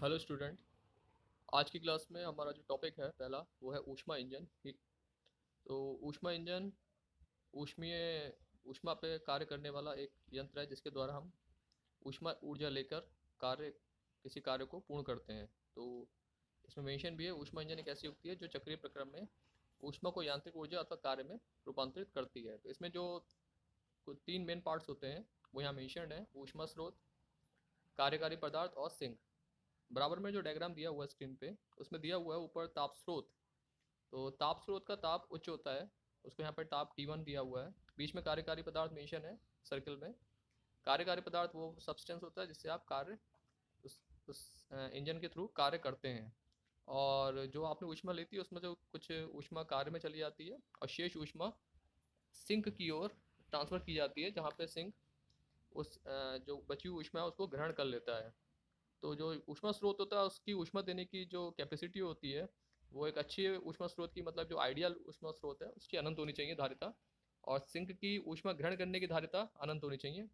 Hello student. आज की class में हमारा जो टॉपिक है पहला वो है ऊष्मा इंजन। ठीक। तो ऊष्मा इंजन ऊष्मीय ऊष्मा पे कार्य करने वाला एक यंत्र है जिसके द्वारा हम ऊष्मा ऊर्जा लेकर कार्य किसी कार्य को पूर्ण करते हैं। तो इसमें मेंशन भी है ऊष्मा इंजन एक ऐसी युक्ति है जो चक्रीय प्रक्रम में ऊष्मा को यांत्रिक ऊर्जा अथवा कार्य में रूपांतरित करती है। तो इसमें जो कुछ तीन मेन पार्ट्स होते हैं वो यहाँ मेंशनड है: ऊष्मा स्रोत, कार्यकारी पदार्थ और सिंक। बराबर में जो डायग्राम दिया हुआ है स्क्रीन पे उसमें दिया हुआ है ऊपर ताप स्रोत। तो ताप स्रोत का ताप उच्च होता है, उसको यहाँ पर ताप T1 दिया हुआ है। बीच में कार्यकारी पदार्थ मेंशन है सर्कल में। कार्यकारी पदार्थ वो सब्सटेंस होता है जिससे आप कार्य उस इंजन के थ्रू कार्य करते हैं। और जो आपने ऊष्मा लेती है उसमें जो कुछ ऊष्मा कार्य में चली जाती है और शेष ऊष्मा सिंक की ओर ट्रांसफर की जाती है, जहाँ पे सिंक जो बची हुई ऊष्मा है उसको ग्रहण कर लेता है। तो जो ऊष्मा स्रोत होता है उसकी ऊष्मा देने की जो कैपेसिटी होती है वो एक अच्छी ऊष्मा स्रोत की, मतलब जो आइडियल ऊष्मा स्रोत है उसकी अनंत होनी चाहिए धारिता। और सिंक की ऊष्मा ग्रहण करने की धारिता अनंत होनी चाहिए।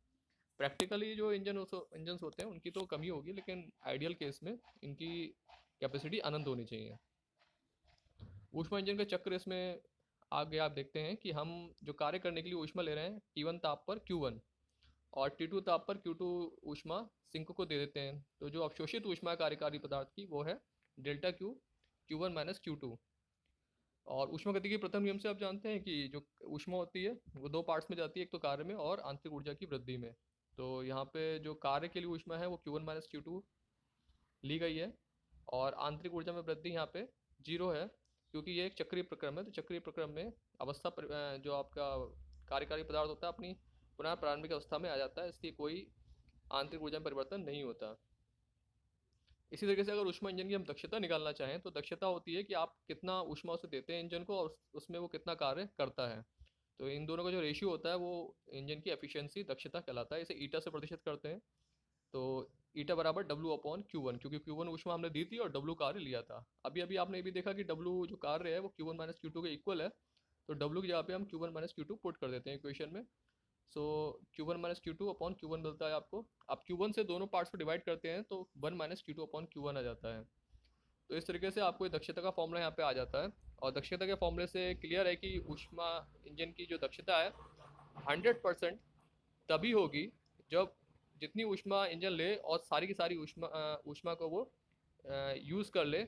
प्रैक्टिकली जो इंजन होते हैं उनकी तो कमी होगी, लेकिन आइडियल केस में इनकी कैपेसिटी अनंत होनी चाहिए। ऊष्मा इंजन का चक्र इसमें आगे आप देखते हैं कि हम जो कार्य करने के लिए ऊष्मा ले रहे हैं T1 ताप पर Q1 और T2 ताप पर Q2 ऊष्मा सिंक को दे देते हैं। तो जो अवशोषित ऊष्मा है कार्यकारी पदार्थ की वो है delta Q, Q1 minus Q2। और ऊष्मा गति के प्रथम नियम से आप जानते हैं कि जो ऊष्मा होती है वो दो पार्ट्स में जाती है, एक तो कार्य में और आंतरिक ऊर्जा की वृद्धि में। तो यहाँ पे जो कार्य के लिए ऊष्मा है वो Q1 माइनस Q2 ली गई है और आंतरिक ऊर्जा में वृद्धि यहाँ पे जीरो है, क्योंकि ये एक चक्रीय प्रक्रम है। तो चक्रीय प्रक्रम में जो आपका कार्यकारी पदार्थ होता है अपनी पुनः प्रारंभिक अवस्था में आ जाता है, इसकी कोई आंतरिक ऊर्जा में परिवर्तन नहीं होता। इसी तरीके से अगर ऊष्मा इंजन की हम दक्षता निकालना चाहें तो दक्षता होती है कि आप कितना ऊष्मा उसे देते हैं इंजन को और उसमें वो कितना कार्य करता है। तो इन दोनों का जो रेशियो होता है वो इंजन की एफिशिएंसी दक्षता कहलाता है। इसे ईटा से प्रतिशत करते हैं। तो ईटा बराबर डब्ल्यू अपॉन Q1, क्योंकि Q1 ऊष्मा हमने दी थी और डब्ल्यू कार्य लिया था। अभी अभी आपने ये भी देखा कि डब्ल्यू जो कार्य है वो Q1 माइनस Q2 के इक्वल है। तो डब्ल्यू की जगह पे हम Q1 माइनस Q2 पुट कर देते हैं इक्वेशन में। सो Q1 minus Q2 upon Q1 मिलता है आपको। आप Q1 से दोनों पार्ट्स को डिवाइड करते हैं तो 1 माइनस Q2 अपॉन Q1 आ जाता है। तो इस तरीके से आपको दक्षता का फॉर्मूला यहाँ पे आ जाता है। और दक्षता के फॉर्मूले से क्लियर है कि ऊष्मा इंजन की जो दक्षता है 100% तभी होगी जब जितनी ऊष्मा इंजन ले और सारी की सारी ऊष्मा को वो यूज़ कर ले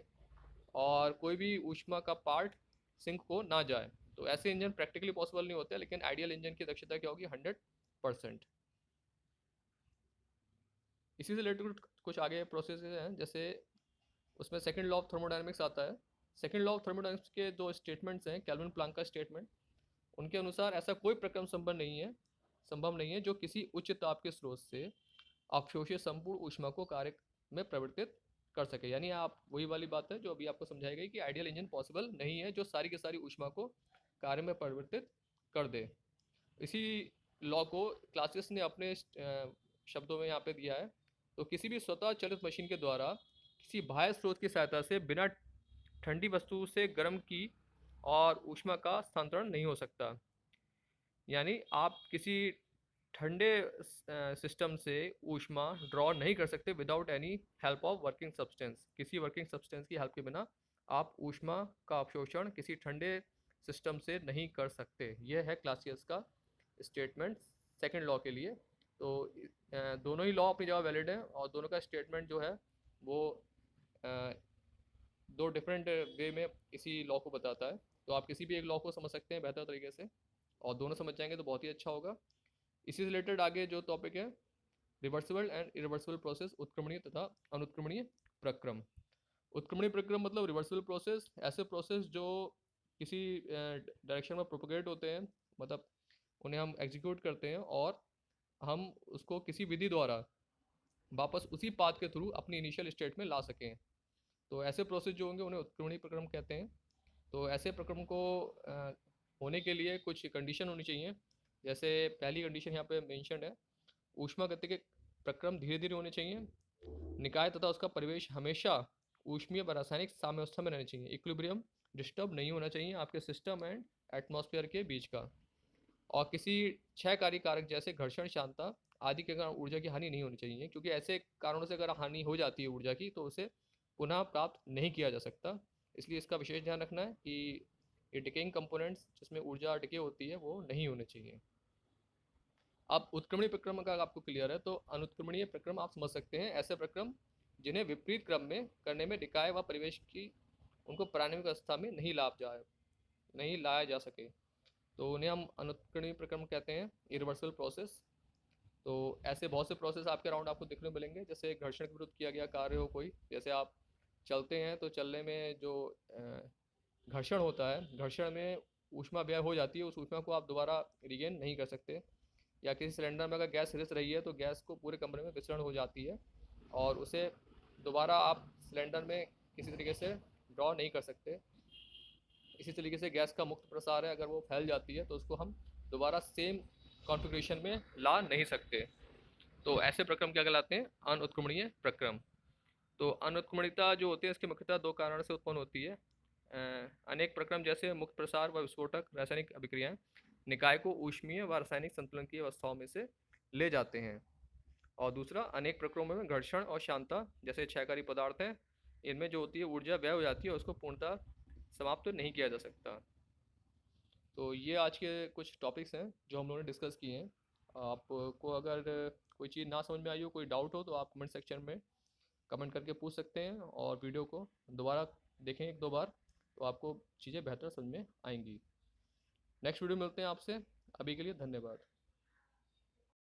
और कोई भी ऊष्मा का पार्ट सिंक को ना जाए। तो ऐसे इंजन प्रैक्टिकली पॉसिबल नहीं होते, लेकिन आइडियल इंजन की दक्षता क्या होगी? 100%। इसी से रिलेटेड कुछ आगे प्रोसेस हैं, जैसे उसमें सेकंड लॉ ऑफ थर्मोडायनेमिक्स आता है। सेकंड लॉ ऑफ थर्मोडायनेमिक्स के दो स्टेटमेंट्स हैं, केल्विन प्लांक का स्टेटमेंट। उनके अनुसार ऐसा कोई प्रक्रम संभव नहीं है जो किसी उच्च ताप के स्रोत से अवशोषित संपूर्ण ऊष्मा को कार्य में परिवर्तित कर सके। यानी आप वही वाली बात है जो अभी आपको समझाई गई कि आइडियल इंजन पॉसिबल नहीं है जो सारी की सारी ऊष्मा को कार्य में परिवर्तित कर दे। इसी लॉ को क्लासियस ने अपने शब्दों में यहाँ पे दिया है। तो किसी भी स्वतः चलित मशीन के द्वारा किसी बाह्य स्रोत की सहायता से बिना ठंडी वस्तु से गर्म की और ऊष्मा का स्थानांतरण नहीं हो सकता। यानी आप किसी ठंडे सिस्टम से ऊष्मा ड्रॉ नहीं कर सकते without any help of working substance. किसी वर्किंग सब्सटेंस की हेल्प के बिना आप ऊष्मा का अवशोषण किसी ठंडे सिस्टम से नहीं कर सकते। यह है क्लासियस का स्टेटमेंट सेकंड लॉ के लिए। तो दोनों ही लॉ अपनी जगह वैलिड है और दोनों का स्टेटमेंट जो है वो अ, दो डिफरेंट वे में इसी लॉ को बताता है। तो आप किसी भी एक लॉ को समझ सकते हैं बेहतर तरीके से, और दोनों समझ जाएंगे तो बहुत ही अच्छा होगा। इसी से रिलेटेड आगे जो टॉपिक है रिवर्सिबल एंड इरिवर्सिबल प्रोसेस, उत्क्रमणीय तथा अनुत्क्रमणीय प्रक्रम। उत्क्रमणीय प्रक्रम मतलब रिवर्सिबल प्रोसेस, ऐसे प्रोसेस जो किसी डायरेक्शन में प्रोपोगेट होते हैं, मतलब उन्हें हम एग्जीक्यूट करते हैं और हम उसको किसी विधि द्वारा वापस उसी पाथ के थ्रू अपनी इनिशियल स्टेट में ला सकें। तो ऐसे प्रोसेस जो होंगे उन्हें उत्क्रमणीय प्रक्रम कहते हैं। तो ऐसे प्रक्रम को होने के लिए कुछ कंडीशन होनी चाहिए। जैसे पहली कंडीशन यहाँ पे मेंशन्ड है, ऊष्मा गति के प्रक्रम धीरे धीरे होने चाहिए। निकाय तथा उसका परिवेश हमेशा ऊष्मीय व रासायनिक साम्यावस्था में रहना चाहिए। इक्विलिब्रियम डिस्टर्ब नहीं होना चाहिए आपके सिस्टम एंड एटमॉस्फेयर के बीच का। और किसी क्षयकारी कारक जैसे घर्षण, शांता आदि के कारण ऊर्जा की हानि नहीं होनी चाहिए, क्योंकि ऐसे कारणों से अगर हानि हो जाती है ऊर्जा की तो उसे पुनः प्राप्त नहीं किया जा सकता। इसलिए इसका विशेष ध्यान रखना है कि ये डिकेइंग कंपोनेंट्स जिसमें ऊर्जा डिके होती है वो नहीं होने चाहिए। अब उत्क्रमणीय प्रक्रम अगर आपको क्लियर है तो अनुत्क्रमणीय प्रक्रम आप समझ सकते हैं, ऐसे प्रक्रम जिन्हें विपरीत क्रम में करने में निकाय व परिवेश की उनको प्रारंभिक अवस्था में नहीं लाया जा सके, तो उन्हें हम अनुत्क्रमणीय प्रक्रम कहते हैं, इरिवर्सल प्रोसेस। तो ऐसे बहुत से प्रोसेस आपके अराउंड आपको देखने को मिलेंगे, जैसे घर्षण के विरुद्ध किया गया कार्य हो कोई, जैसे आप चलते हैं तो चलने में जो घर्षण होता है, घर्षण में ऊष्मा व्यय हो जाती है, उस ऊष्मा को आप दोबारा रिगेन नहीं कर सकते। या किसी सिलेंडर में अगर गैस रिस रही है तो गैस को पूरे कमरे में विसरण हो जाती है और उसे दोबारा आप सिलेंडर में किसी तरीके से ड्रॉ नहीं कर सकते। इसी तरीके से गैस का मुक्त प्रसार है, अगर वो फैल जाती है तो उसको हम दोबारा सेम कॉन्फ़िगरेशन में ला नहीं सकते। तो ऐसे प्रक्रम क्या कहलाते हैं? अनुत्क्रमणीय प्रक्रम। तो अनुत्क्रमणिता जो होती है इसकी मुख्यतः दो कारण से उत्पन्न होती है। अनेक प्रक्रम जैसे मुक्त प्रसार व विस्फोटक रासायनिक अभिक्रियाएं निकाय को ऊष्मीय व रासायनिक संतुलन की अवस्थाओं में से ले जाते हैं। और दूसरा, अनेक प्रक्रमों में घर्षण और शांता जैसे क्षयकारी पदार्थ हैं, इनमें जो होती है ऊर्जा व्यय हो जाती है, उसको पूर्णतः समाप्त तो नहीं किया जा सकता। तो ये आज के कुछ टॉपिक्स हैं जो हम लोगों ने डिस्कस किए हैं। आपको अगर कोई चीज़ ना समझ में आई हो, कोई डाउट हो, तो आप कमेंट सेक्शन में कमेंट करके पूछ सकते हैं और वीडियो को दोबारा देखें एक दो बार, तो आपको चीज़ें बेहतर समझ में आएंगी। नेक्स्ट वीडियो मिलते हैं आपसे, अभी के लिए धन्यवाद।